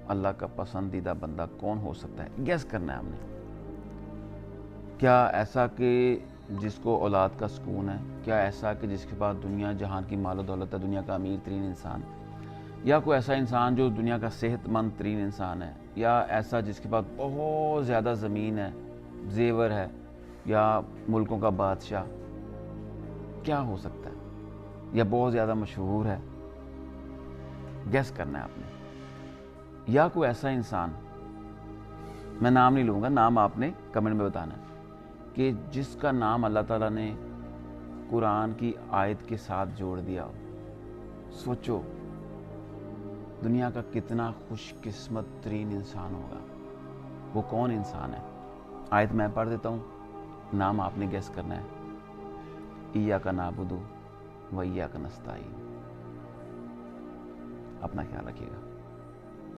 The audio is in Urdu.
اللہ کا پسندیدہ بندہ کون ہو سکتا ہے؟ گیس کرنا ہے ہم نے. کیا ایسا کہ جس کو اولاد کا سکون ہے؟ کیا ایسا کہ جس کے پاس دنیا جہان کی مال و دولت ہے، دنیا کا امیر ترین انسان؟ یا کوئی ایسا انسان جو دنیا کا صحت مند ترین انسان ہے؟ یا ایسا جس کے پاس بہت زیادہ زمین ہے، زیور ہے، یا ملکوں کا بادشاہ؟ کیا ہو سکتا ہے؟ یا بہت زیادہ مشہور ہے؟ گیس کرنا ہے آپ نے. یا کوئی ایسا انسان، میں نام نہیں لوں گا، نام آپ نے کمنٹ میں بتانا ہے، کہ جس کا نام اللہ تعالیٰ نے قرآن کی آیت کے ساتھ جوڑ دیا ہو. سوچو دنیا کا کتنا خوش قسمت ترین انسان ہوگا. وہ کون انسان ہے؟ آیت میں پڑھ دیتا ہوں، نام آپ نے گیس کرنا ہے. ایاک نعبد و ایاک نستعین. اپنا خیال رکھیے گا.